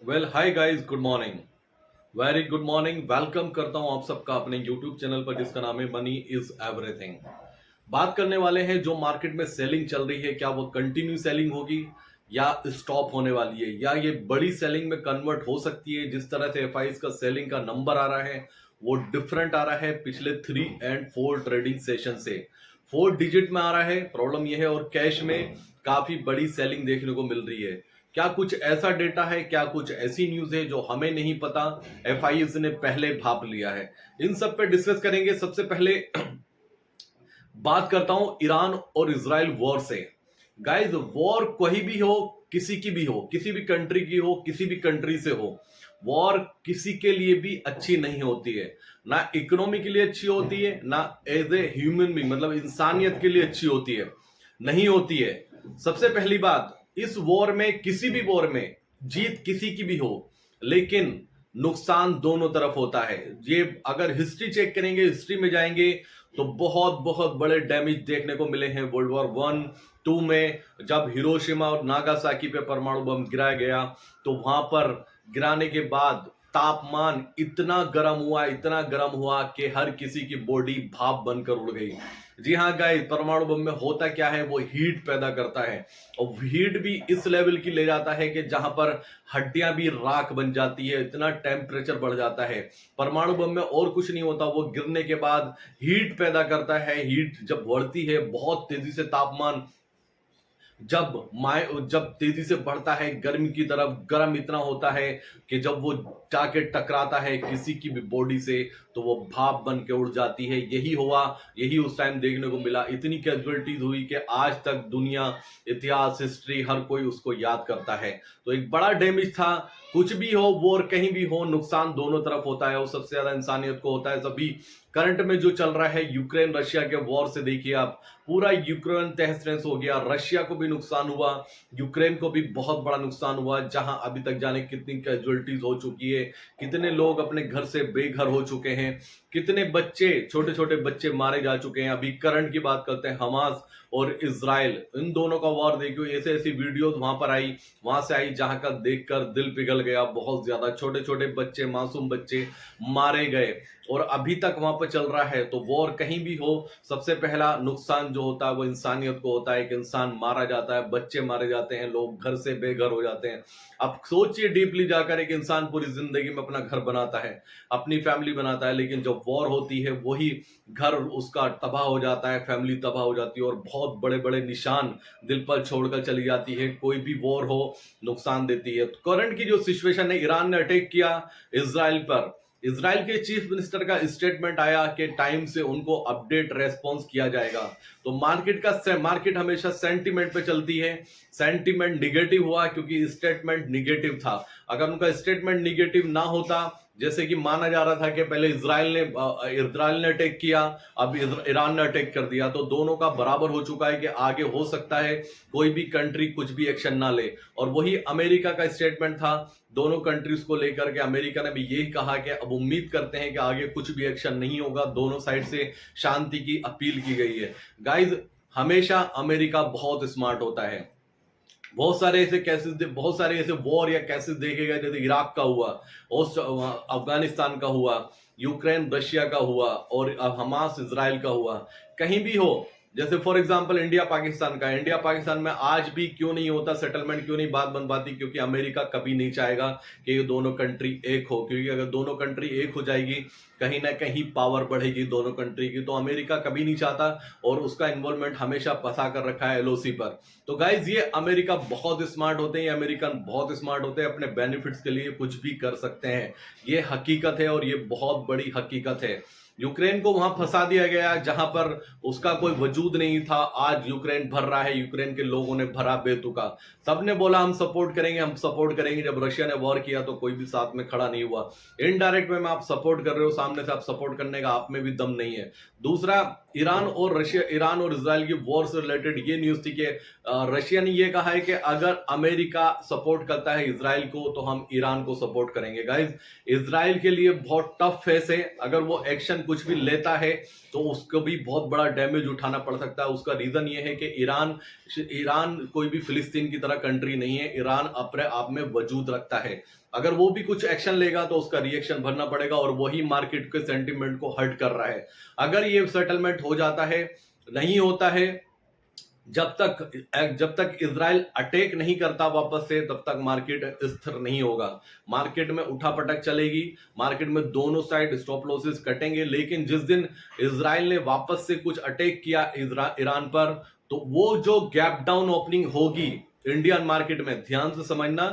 Well hi guys, good morning. Very good morning. Welcome करता हूं आप सबका अपने यूट्यूब चैनल पर जिसका नाम है मनी इज एवरीथिंग। बात करने वाले हैं जो मार्केट में सेलिंग चल रही है, क्या वो कंटिन्यू सेलिंग होगी या स्टॉप होने वाली है, या ये बड़ी सेलिंग में कन्वर्ट हो सकती है। जिस तरह से एफआईज का सेलिंग का नंबर आ रहा है वो डिफरेंट आ रहा है पिछले 3 और 4 ट्रेडिंग सेशन से। 4 डिजिट में आ रहा है, प्रॉब्लम यह है, और कैश में काफी बड़ी सेलिंग देखने को मिल रही है। क्या कुछ ऐसा डेटा है, क्या कुछ ऐसी न्यूज है जो हमें नहीं पता, एफआईज ने पहले भाप लिया है? इन सब पे डिस्कस करेंगे। सबसे पहले बात करता हूं ईरान और इजराइल वॉर से। गाइस, वॉर कोई भी हो, किसी की भी हो, किसी भी कंट्री की हो, किसी भी कंट्री से हो, वॉर किसी के लिए भी अच्छी नहीं होती है। ना इकोनॉमी के लिए अच्छी होती है, ना एज ए ह्यूमन बीइंग मतलब इंसानियत के लिए अच्छी होती है, नहीं होती है। सबसे पहली बात, इस वॉर में, किसी भी वॉर में जीत किसी की भी हो, लेकिन नुकसान दोनों तरफ होता है। ये अगर हिस्ट्री चेक करेंगे, हिस्ट्री में जाएंगे, तो बहुत बहुत बड़े डैमेज देखने को मिले हैं वर्ल्ड वॉर 1 2 में। जब हिरोशिमा और नागासाकी पे परमाणु बम गिराया गया, तो वहां पर गिराने के बाद तापमान इतना गर्म हुआ, इतना गर्म हुआ कि हर किसी की बॉडी भाप बनकर उड़ गई। जी हाँ गाइस, परमाणु बम में होता क्या है, वो हीट पैदा करता है, और हीट भी इस लेवल की ले जाता है कि जहां पर हड्डियां भी राख बन जाती है, इतना टेम्परेचर बढ़ जाता है। परमाणु बम में और कुछ नहीं होता, वो गिरने के बाद हीट पैदा करता है। हीट जब बढ़ती है बहुत तेजी से, तापमान जब तेजी से बढ़ता है गर्मी की तरफ, गर्म इतना होता है कि जब वो जाके टकराता है किसी की भी बॉडी से, तो वो भाप बन के उड़ जाती है। यही हुआ, यही उस टाइम देखने को मिला। इतनी कैजुअलिटीज हुई कि आज तक दुनिया, इतिहास, हिस्ट्री, हर कोई उसको याद करता है। तो एक बड़ा डैमेज था। कुछ भी हो, वॉर कहीं भी हो, नुकसान दोनों तरफ होता है, और सबसे ज्यादा इंसानियत को होता है। सभी करंट में जो चल रहा है यूक्रेन रशिया के वॉर से, देखिए आप, पूरा यूक्रेन तहस नहस हो गया। रशिया को भी नुकसान हुआ, यूक्रेन को भी बहुत बड़ा नुकसान हुआ, जहां अभी तक जाने कितनी कैजुअलिटीज हो चुकी है, कितने लोग अपने घर से बेघर हो चुके हैं, कितने बच्चे, छोटे छोटे बच्चे मारे जा चुके हैं। अभी करंट की बात करते हैं, हमास और इजराइल, इन दोनों का वॉर देखियो। ऐसे ऐसी वीडियोस वहां पर आई, वहां से आई, जहां का देखकर दिल पिघल गया। बहुत ज्यादा छोटे छोटे बच्चे, मासूम बच्चे मारे गए, और अभी तक वहां पर चल रहा है। तो वॉर कहीं भी हो, सबसे पहला नुकसान जो होता है वो इंसानियत को होता है। कि इंसान मारा जाता है, बच्चे मारे जाते हैं, लोग घर से बेघर हो जाते हैं। अब सोचिए डीपली जाकर, एक इंसान पूरी जिंदगी में अपना घर बनाता है, अपनी फैमिली बनाता है, लेकिन जब वॉर होती है वही घर उसका तबाह हो जाता है, फैमिली तबाह हो जाती है, और बहुत बड़े बड़े निशान दिल पर छोड़कर चली जाती है। कोई भी वॉर हो, नुकसान देती है। तो करंट की जो सिचुएशन है, ईरान ने अटैक किया इजराइल पर। इजराइल के चीफ मिनिस्टर का स्टेटमेंट आया कि टाइम से उनको अपडेट रेस्पॉन्स किया जाएगा। तो मार्केट हमेशा सेंटीमेंट पे चलती है। सेंटीमेंट निगेटिव हुआ क्योंकि स्टेटमेंट निगेटिव था। अगर उनका स्टेटमेंट निगेटिव ना होता, जैसे कि माना जा रहा था कि पहले इजराइल ने अटैक किया, अब ईरान ने अटैक कर दिया, तो दोनों का बराबर हो चुका है कि आगे हो सकता है कोई भी कंट्री कुछ भी एक्शन ना ले। और वही अमेरिका का स्टेटमेंट था दोनों कंट्रीज को लेकर के। अमेरिका ने भी यही कहा कि अब उम्मीद करते हैं कि आगे कुछ भी एक्शन नहीं होगा, दोनों साइड से शांति की अपील की गई है। गाइज, हमेशा अमेरिका बहुत स्मार्ट होता है। बहुत सारे ऐसे वॉर या केसेस देखे गए, जैसे इराक का हुआ, अफगानिस्तान का हुआ, यूक्रेन रशिया का हुआ, और हमास इजराइल का हुआ। कहीं भी हो, जैसे फॉर एग्जांपल इंडिया पाकिस्तान का, इंडिया पाकिस्तान में आज भी क्यों नहीं होता सेटलमेंट, क्यों नहीं बात बन पाती? क्योंकि अमेरिका कभी नहीं चाहेगा कि ये दोनों कंट्री एक हो, क्योंकि अगर दोनों कंट्री एक हो जाएगी, कहीं ना कहीं पावर बढ़ेगी दोनों कंट्री की, तो अमेरिका कभी नहीं चाहता, और उसका इन्वॉल्वमेंट हमेशा फंसा कर रखा है एलओसी पर। तो गाइज, ये अमेरिका बहुत स्मार्ट होते हैं, ये अमेरिकन बहुत स्मार्ट होते हैं, अपने बेनिफिट्स के लिए कुछ भी कर सकते हैं। ये हकीकत है, और ये बहुत बड़ी हकीकत है। यूक्रेन को वहां फंसा दिया गया जहां पर उसका कोई वजूद नहीं था। आज यूक्रेन भर रहा है, यूक्रेन के लोगों ने भरा बेतुका। सबने बोला हम सपोर्ट करेंगे, हम सपोर्ट करेंगे। जब रशिया ने वॉर किया तो कोई भी साथ में खड़ा नहीं हुआ। इनडायरेक्ट वे में आप सपोर्ट कर रहे हो, सामने से आप सपोर्ट करने का आप में भी दम नहीं है। दूसरा, ईरान और इसराइल की वॉर से रिलेटेड ये न्यूज थी कि रशिया ने ये कहा है कि अगर अमेरिका सपोर्ट करता है इसराइल को, तो हम ईरान को सपोर्ट करेंगे। गाइज, इसराइल के लिए बहुत टफ फेस है। अगर वो एक्शन कुछ भी लेता है तो उसको भी बहुत बड़ा डैमेज उठाना पड़ सकता है। उसका रीजन ये है कि ईरान कोई भी फिलिस्तीन की तरह कंट्री नहीं है। ईरान अपने आप में वजूद रखता है। अगर वो भी कुछ एक्शन लेगा तो उसका रिएक्शन भरना पड़ेगा, और वही मार्केट के सेंटिमेंट को हर्ट कर रहा है। अगर ये सेटलमेंट हो जाता है, नहीं होता है, जब तक इजराइल अटैक नहीं करता वापस से, तब तक मार्केट स्थिर नहीं होगा। मार्केट में उठापटक चलेगी, मार्केट में दोनों साइड स्टॉप लॉसेस कटेंगे। लेकिन जिस दिन इजराइल ने वापस से कुछ अटैक किया ईरान पर, तो वो जो गैप डाउन ओपनिंग होगी इंडियन मार्केट में, ध्यान से समझना।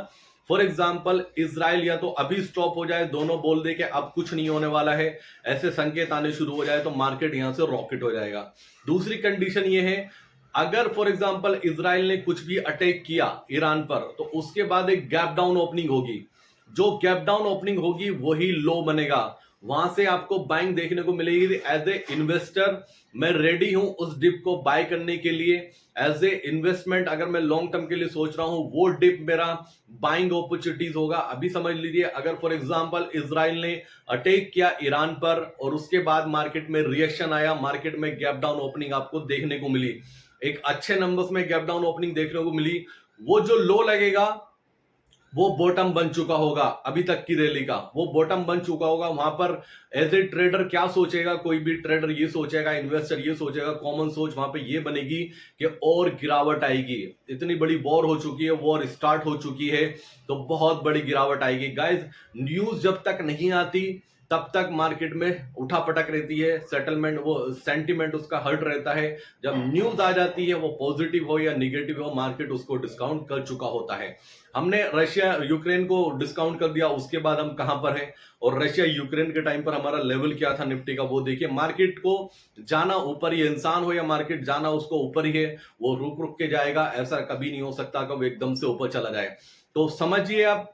फॉर एग्जाम्पल, इजराइल या तो अभी स्टॉप हो जाए, दोनों बोल दे कि अब कुछ नहीं होने वाला है, ऐसे संकेत आने शुरू हो जाए, तो मार्केट यहां से रॉकेट हो जाएगा। दूसरी कंडीशन ये है, अगर फॉर एग्जांपल इजराइल ने कुछ भी अटैक किया ईरान पर, तो उसके बाद एक गैप डाउन ओपनिंग होगी। जो गैप डाउन ओपनिंग होगी वही लो बनेगा। वहां से आपको बाइंग देखने को मिलेगी। एज ए इन्वेस्टर मैं रेडी हूं उस डिप को बाय करने के लिए। एज ए इन्वेस्टमेंट अगर मैं लॉन्ग टर्म के लिए सोच रहा हूं, वो डिप मेरा बाइंग अपॉर्चुनिटीज होगा। अभी समझ लीजिए, अगर फॉर एग्जांपल इजराइल ने अटैक किया ईरान पर और उसके बाद मार्केट में रिएक्शन आया, मार्केट में गैप डाउन ओपनिंग आपको देखने को मिली, एक अच्छे नंबर्स में गैप डाउन ओपनिंग देखने को मिली, वो जो लो लगेगा वो बॉटम बन चुका होगा। अभी तक की रैली का वो बॉटम बन चुका होगा। वहां पर एज ए ट्रेडर क्या सोचेगा, कोई भी ट्रेडर ये सोचेगा, इन्वेस्टर ये सोचेगा, कॉमन सोच वहां पे ये बनेगी कि और गिरावट आएगी। इतनी बड़ी वॉर हो चुकी है, वॉर स्टार्ट हो चुकी है, तो बहुत बड़ी गिरावट आएगी। गाइज, न्यूज जब तक नहीं आती तब तक मार्केट में उठापटक रहती है, सेटलमेंट वो सेंटीमेंट उसका हर्ट रहता है। जब न्यूज आ जाती है, वो पॉजिटिव हो या निगेटिव हो, मार्केट उसको डिस्काउंट कर चुका होता है। हमने रशिया यूक्रेन को डिस्काउंट कर दिया, उसके बाद हम कहां पर हैं, और रशिया यूक्रेन के टाइम पर हमारा लेवल क्या था निफ्टी का, वो देखिए। मार्केट को जाना ऊपर ही, इंसान हो या मार्केट, जाना उसको ऊपर ही है। वो रुक रुक के जाएगा, ऐसा कभी नहीं हो सकता कि वो एकदम से ऊपर चला जाए। तो समझिए आप,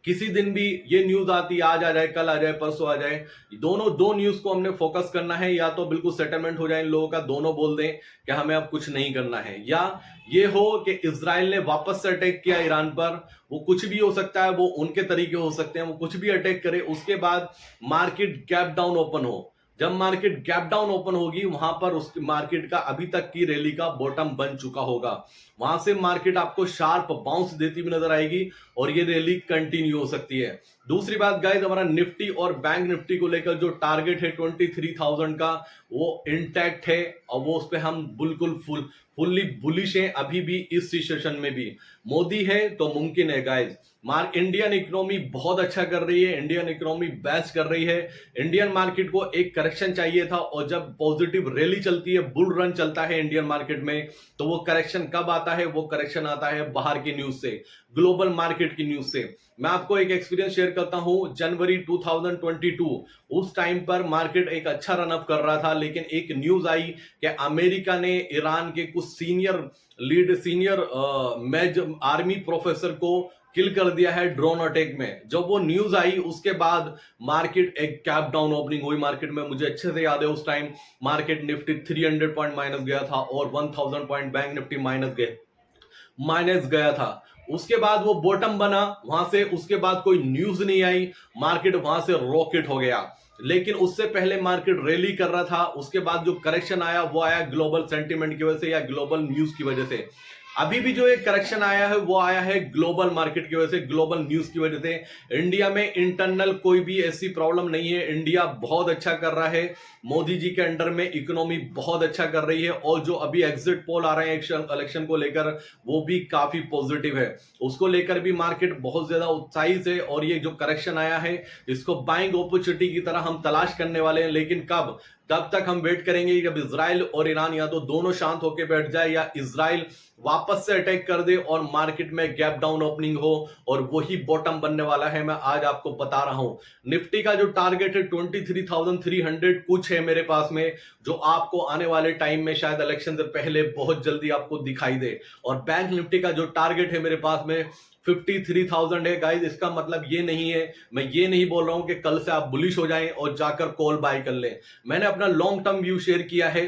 किसी दिन भी ये न्यूज आती, आज आ जाए, कल आ जाए, परसों आ जाए, दो न्यूज को हमने फोकस करना है। या तो बिल्कुल सेटलमेंट हो जाए इन लोगों का, दोनों बोल दें कि हमें अब कुछ नहीं करना है, या ये हो कि इजराइल ने वापस से अटैक किया ईरान पर। वो कुछ भी हो सकता है, वो उनके तरीके हो सकते हैं, वो कुछ भी अटैक करे, उसके बाद मार्केट गैप डाउन ओपन हो। जब मार्केट गैप डाउन ओपन होगी, वहां पर उस मार्केट का अभी तक की रैली का बॉटम बन चुका होगा। वहां से मार्केट आपको शार्प बाउंस देती हुई नजर आएगी और ये रैली कंटिन्यू हो सकती है। दूसरी बात गाइस, हमारा निफ्टी और बैंक निफ्टी को लेकर जो टारगेट है 23,000 का, वो इंटैक्ट है, और वो उस पर हम बिल्कुल फुल्ली बुलिश हैं अभी भी। इस सिचुएशन में भी मोदी है तो मुमकिन है गाइस। इंडियन इकोनॉमी बहुत अच्छा कर रही है, इंडियन इकोनॉमी बेस्ट कर रही है। इंडियन मार्केट को एक करेक्शन चाहिए था, और जब पॉजिटिव रैली चलती है, बुल रन चलता है इंडियन मार्केट में, तो वो करेक्शन कब आता है? वो करेक्शन आता है बाहर की न्यूज से, ग्लोबल मार्केट की न्यूज से। मैं आपको एक एक्सपीरियंस शेयर करता हूं। जनवरी 2022 उस टाइम पर मार्केट एक अच्छा रनअप कर रहा था, लेकिन एक न्यूज आई कि अमेरिका ने ईरान के कुछ सीनियर मेज आर्मी प्रोफेसर को किल कर दिया है ड्रोन अटैक में। जब वो न्यूज आई, उसके बाद मार्केट एक कैप डाउन ओपनिंग हुई मार्केट में। मुझे अच्छे से याद है, उस time market Nifty 300 point minus गया था, और 1000 पॉइंट बैंक निफ्टी माइनस गया था। उसके बाद वो बॉटम बना, वहां से उसके बाद कोई न्यूज नहीं आई, मार्केट वहां से रॉकेट हो गया। लेकिन उससे पहले मार्केट रैली कर रहा था। उसके बाद जो करेक्शन आया, वो आया ग्लोबल सेंटीमेंट की वजह से या ग्लोबल न्यूज की वजह से। अभी भी जो एक करेक्शन आया है, वो आया है ग्लोबल मार्केट की वजह से, ग्लोबल न्यूज की वजह से। इंडिया में इंटरनल कोई भी ऐसी प्रॉब्लम नहीं है, इंडिया बहुत अच्छा कर रहा है। मोदी जी के अंडर में इकोनॉमी बहुत अच्छा कर रही है, और जो अभी एग्जिट पोल आ रहे हैं इलेक्शन को लेकर, वो भी काफी पॉजिटिव है। उसको लेकर भी मार्केट बहुत ज्यादा उत्साहित है, और ये जो करेक्शन आया है, इसको बाइंग अपॉर्चुनिटी की तरह हम तलाश करने वाले हैं। लेकिन कब? तब तक हम वेट करेंगे जब इजराइल और ईरान या तो दोनों शांत होकर बैठ जाए, या इजराइल वापस से अटैक कर दे और मार्केट में गैप डाउन ओपनिंग हो, और वही बॉटम बनने वाला है। मैं आज आपको बता रहा हूं, निफ्टी का जो टारगेट है 23,300 कुछ है मेरे पास में, जो आपको आने वाले टाइम में शायद इलेक्शन से पहले बहुत जल्दी आपको दिखाई दे। और बैंक निफ्टी का जो टारगेट है मेरे पास में 53,000 है गाइस। इसका मतलब ये नहीं है, मैं ये नहीं बोल रहा हूं कि कल से आप बुलिश हो जाएं और जाकर कॉल बाय कर लें। मैंने अपना लॉन्ग टर्म व्यू शेयर किया है,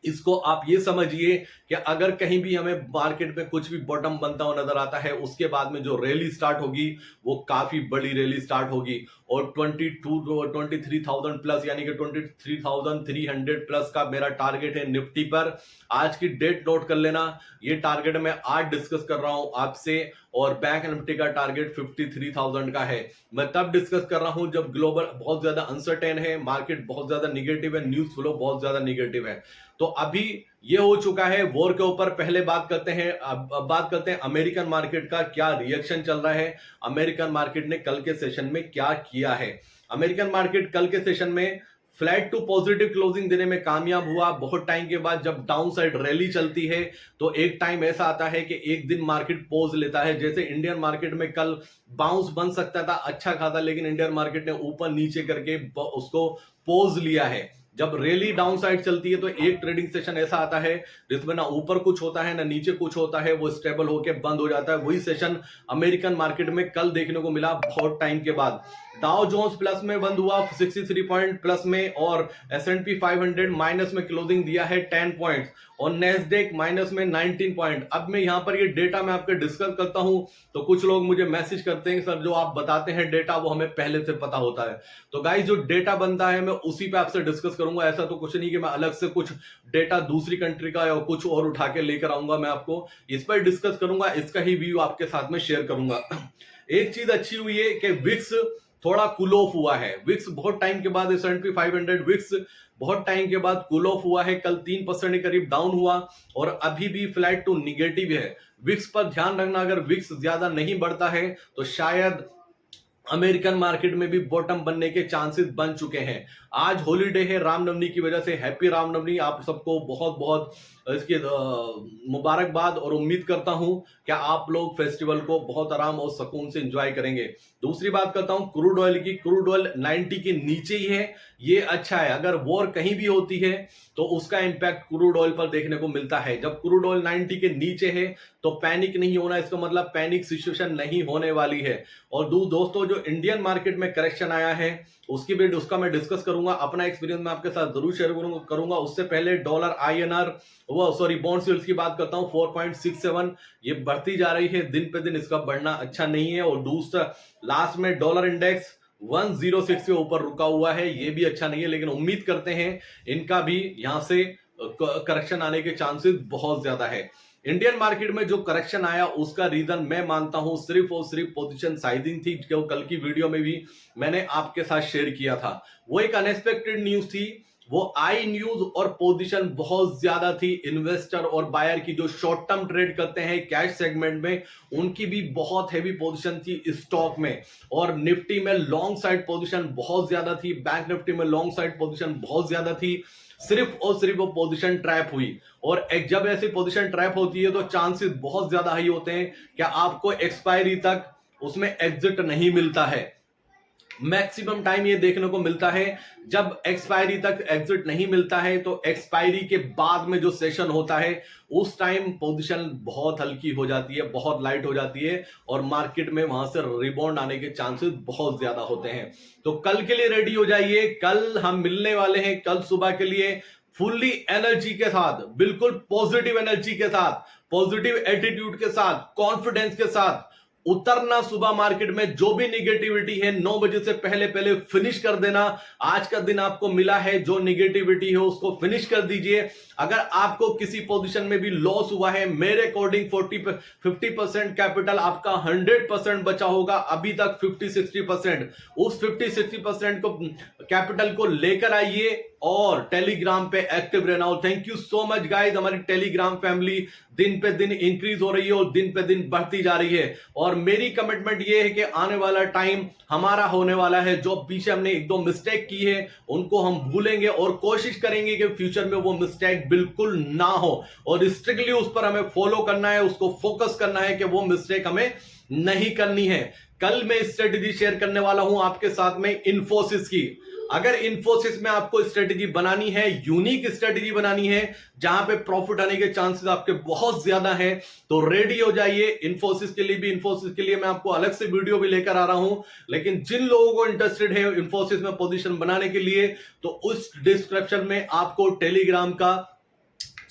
इसको आप ये समझिए कि अगर कहीं भी हमें मार्केट में कुछ भी बॉटम बनता हुआ नजर आता है, उसके बाद में जो रैली स्टार्ट होगी वो काफी बड़ी रैली स्टार्ट होगी और 23,000 प्लस यानी कि 23,300 प्लस का मेरा टारगेट है निफ्टी पर। आज की डेट नोट कर लेना, ये टारगेट मैं आज डिस्कस कर रहा हूं आपसे और बैंक निफ्टी का टारगेट 53,000 का है। मैं तब डिस्कस कर रहा हूं जब ग्लोबल बहुत ज्यादा अनसर्टेन है, मार्केट बहुत ज्यादा निगेटिव है, न्यूज फ्लो बहुत ज्यादा निगेटिव है। तो अभी ये हो चुका है वॉर के ऊपर। पहले बात करते हैं, अब बात करते हैं अमेरिकन मार्केट का क्या रिएक्शन चल रहा है, अमेरिकन मार्केट ने कल के सेशन में क्या किया है। अमेरिकन मार्केट कल के सेशन में फ्लैट टू पॉजिटिव क्लोजिंग देने में कामयाब हुआ। बहुत टाइम के बाद जब डाउन साइड रैली चलती है तो एक टाइम ऐसा आता है कि एक दिन मार्केट पोज लेता है। जैसे इंडियन मार्केट में कल बाउंस बन सकता था अच्छा खासा, लेकिन इंडियन मार्केट ने ऊपर नीचे करके उसको पोज लिया है। जब रैली डाउन साइड चलती है तो एक ट्रेडिंग सेशन ऐसा आता है जिसमें ना ऊपर कुछ होता है ना नीचे कुछ होता है, वो स्टेबल होकर बंद हो जाता है। वही सेशन अमेरिकन मार्केट में कल देखने को मिला बहुत टाइम के बाद। डाउ जोन्स प्लस में बंद हुआ 63 पॉइंट प्लस में और S&P 500 माइनस में क्लोजिंग दिया है 10 पॉइंट और नेस्डेक माइनस में 19 पॉइंट। अब मैं यहां पर ये डेटा मैं आपके डिस्कस करता हूं तो कुछ लोग मुझे मैसेज करते हैं सर जो आप बताते हैं डेटा वो हमें पहले से पता होता है। तो गाइस जो डेटा बनता है मैं उसी पे आपसे डिस्कस करूंगा। ऐसा तो कुछ नहीं कि मैं अलग से कुछ डेटा दूसरी कंट्री का या कुछ और उठा के लेकर आऊंगा। मैं आपको इस पर डिस्कस करूंगा, इसका ही व्यू आपके साथ में शेयर करूंगा। एक चीज अच्छी हुई है कि विक्स थोड़ा कूल ऑफ हुआ है। विक्स बहुत टाइम के बाद S&P 500 विक्स बहुत टाइम के बाद कूल ऑफ हुआ है। कल 3% के करीब डाउन हुआ और अभी भी फ्लैट टू निगेटिव है। विक्स पर ध्यान रखना, अगर विक्स ज्यादा नहीं बढ़ता है तो शायद अमेरिकन मार्केट में भी बॉटम बनने के चांसेस बन चुके हैं। आज हॉलीडे है रामनवमी की वजह से, हैप्पी रामनवमी आप सबको बहुत बहुत इसकी मुबारकबाद और उम्मीद करता हूं कि आप लोग फेस्टिवल को बहुत आराम और सुकून से एंजॉय करेंगे। दूसरी बात करता हूं क्रूड ऑयल की। क्रूड ऑयल 90 के नीचे ही है, ये अच्छा है। अगर वॉर कहीं भी होती है तो उसका इंपैक्ट क्रूड ऑयल पर देखने को मिलता है। जब क्रूड ऑयल 90 के नीचे है तो पैनिक नहीं होना, इसका मतलब पैनिक सिचुएशन नहीं होने वाली है। और दोस्तों जो इंडियन मार्केट में करेक्शन आया है उसका मैं डिस्कस करूंगा, अपना एक्सपीरियंस मैं आपके साथ जरूर शेयर करूंगा। उससे पहले डॉलर INR बॉन्ड यील्ड्स की बात करता हूं 4.67 ये बढ़ती जा रही है दिन पे दिन, इसका बढ़ना अच्छा नहीं है। और दूसरा लास्ट में डॉलर इंडेक्स 106 के ऊपर रुका हुआ है, ये भी अच्छा नहीं है। लेकिन उम्मीद करते हैं इनका भी यहां से करेक्शन आने के चांसेस बहुत ज्यादा है। इंडियन मार्केट में जो करेक्शन आया उसका रीजन मैं मानता हूं सिर्फ और सिर्फ पोजीशन साइजिंग थी, जो कल की वीडियो में भी मैंने आपके साथ शेयर किया था। वो एक अनएक्सपेक्टेड न्यूज थी, वो आई न्यूज और पोजीशन बहुत ज्यादा थी। इन्वेस्टर और बायर की जो शॉर्ट टर्म ट्रेड करते हैं कैश सेगमेंट में, उनकी भी बहुत हैवी पोजीशन थी स्टॉक में। और निफ्टी में लॉन्ग साइड पोजीशन बहुत ज्यादा थी, बैंक निफ्टी में लॉन्ग साइड पोजीशन बहुत ज्यादा थी। सिर्फ और सिर्फ वो पोजीशन ट्रैप हुई और जब ऐसी पोजीशन ट्रैप होती है तो चांसेस बहुत ज्यादा हाई होते हैं कि आपको एक्सपायरी तक उसमें एग्जिट नहीं मिलता है। मैक्सिमम टाइम ये देखने को मिलता है जब एक्सपायरी तक एग्जिट नहीं मिलता है तो एक्सपायरी के बाद में जो सेशन होता है उस टाइम पोजीशन बहुत हल्की हो जाती है, बहुत लाइट हो जाती है और मार्केट में वहां से रिबाउंड आने के चांसेस बहुत ज्यादा होते हैं। तो कल के लिए रेडी हो जाइए, कल हम मिलने वाले हैं कल सुबह के लिए फुल्ली एनर्जी के साथ, बिल्कुल पॉजिटिव एनर्जी के साथ, पॉजिटिव एटीट्यूड के साथ, कॉन्फिडेंस के साथ उतरना सुबह मार्केट में। जो भी निगेटिविटी है 9 बजे से पहले पहले फिनिश कर देना। आज का दिन आपको मिला है, जो निगेटिविटी है उसको फिनिश कर दीजिए। अगर आपको किसी पोजीशन में भी लॉस हुआ है, मेरे अकॉर्डिंग 50% कैपिटल आपका 100% बचा होगा अभी तक 50-60%। उस 50-60% को कैपिटल को लेकर आइए और टेलीग्राम पे एक्टिव रहना। और thank you so much guys, हमारी टेलीग्राम फैमिली दिन पे दिन इंक्रीज हो रही है और दिन पे दिन बढ़ती जा रही है। और मेरी कमिटमेंट ये है कि आने वाला टाइम हमारा होने वाला है। जो पीछे हमने एक दो मिस्टेक की है उनको हम भूलेंगे और कोशिश करेंगे कि फ्यूचर में वो मिस्टेक बिल्कुल ना हो और स्ट्रिक्टली उस पर हमें फॉलो करना है, उसको फोकस करना है कि वो मिस्टेक हमें नहीं करनी है। कल मैं स्ट्रेटेजी शेयर करने वाला हूं आपके साथ में इन्फोसिस की। अगर इन्फोसिस में आपको स्ट्रेटेजी बनानी है, यूनिक स्ट्रेटेजी बनानी है जहां पे प्रॉफिट आने के चांसेस आपके बहुत ज्यादा हैं, तो रेडी हो जाइए इन्फोसिस के लिए भी। इन्फोसिस के लिए मैं आपको अलग से वीडियो भी लेकर आ रहा हूं, लेकिन जिन लोगों को इंटरेस्टेड है इन्फोसिस में पोजीशन बनाने के लिए तो उस डिस्क्रिप्शन में आपको टेलीग्राम का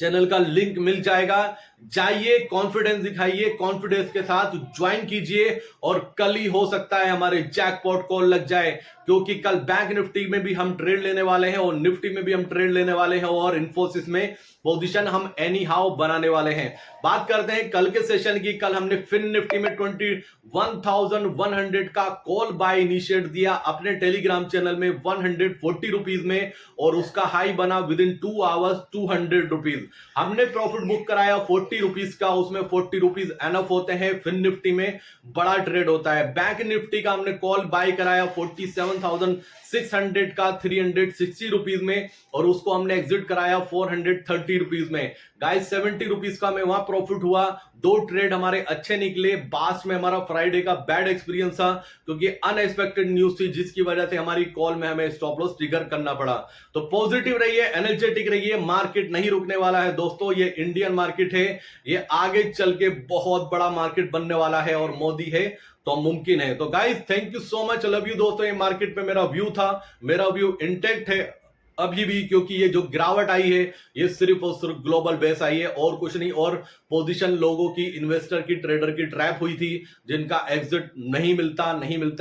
चैनल का लिंक मिल जाएगा। जाइए, कॉन्फिडेंस दिखाइए, कॉन्फिडेंस के साथ ज्वाइन कीजिए और कल ही हो सकता है हमारे जैकपॉट कॉल लग जाए, क्योंकि कल बैंक निफ्टी में भी हम ट्रेड लेने वाले हैं और निफ्टी में भी हम ट्रेड लेने वाले हैं और इन्फोसिस में पोजीशन हम एनी हाउ बनाने वाले हैं। बात करते हैं कल के सेशन की। कल हमने फिन निफ्टी में 21,100 का कॉल बाय इनिशिएट दिया अपने टेलीग्राम चैनल में 140 रुपीज में, और उसका हाई बना विद इन 2 आवर्स 200 रुपीज। हमने प्रॉफिट बुक कराया 40 रुपीज का, उसमें 40 रुपीज एनफ होते हैं। फिन निफ्टी में बड़ा ट्रेड होता है। बैंक निफ्टी का हमने कॉल बाय कराया 47,600 का 360 रुपीज में, और उसको हमने एग्जिट कराया 430 रुपीज में। गाइस 70 रुपीज का हमें वहां प्रॉफिट हुआ। 2 ट्रेड हमारे अच्छे निकले। बास्ट में हमारा फ्राइडे का बैड एक्सपीरियंस था, क्योंकि अनएक्सपेक्टेड न्यूज थी जिसकी वजह से हमारी कॉल में हमें स्टॉप लॉस ट्रिगर करना पड़ा। तो पॉजिटिव रहिए, एनर्जेटिक रहिए, मार्केट नहीं रुकने वाला है दोस्तों। ये इंडियन मार्केट है, ये आगे चल के बहुत बड़ा मार्केट बनने वाला है, और मोदी है तो मुमकिन है। तो guys thank you so much, love you दोस्तों। ये मार्केट पे मेरा व्यू था, मेरा व्यू इंटेक्ट है अभी भी, क्योंकि ये जो गिरावट आई है ये सिर्फ और सिर्फ ग्लोबल बेस आई है और कुछ नहीं। और पोजीशन लोगों की, इन्वेस्टर की, ट्रेडर की ट्रैप हुई थी, जिनका एग्जिट नहीं मिलता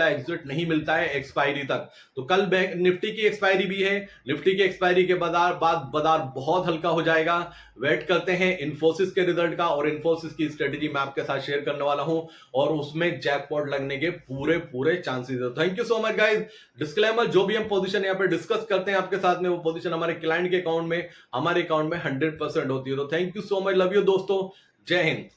एग्जिट नहीं मिलता है एक्सपायरी तक। तो कल बैंक निफ्टी की एक्सपायरी भी है। निफ्टी की एक्सपायरी के बाद बाजार बहुत हल्का हो जाएगा। वेट करते हैं इन्फोसिस के रिजल्ट का, और इन्फोसिस की स्ट्रेटेजी मैं आपके साथ शेयर करने वाला हूं, और उसमें जैकपॉट लगने के पूरे चांसेस है। Thank you so much guys. Disclaimer, जो भी हम पोजीशन यहाँ पे डिस्कस करते हैं आपके साथ में, वो पोजीशन हमारे क्लाइंट के अकाउंट में, हमारे अकाउंट में 100% होती है। तो thank you so much, love you दोस्तों, जय हिंद।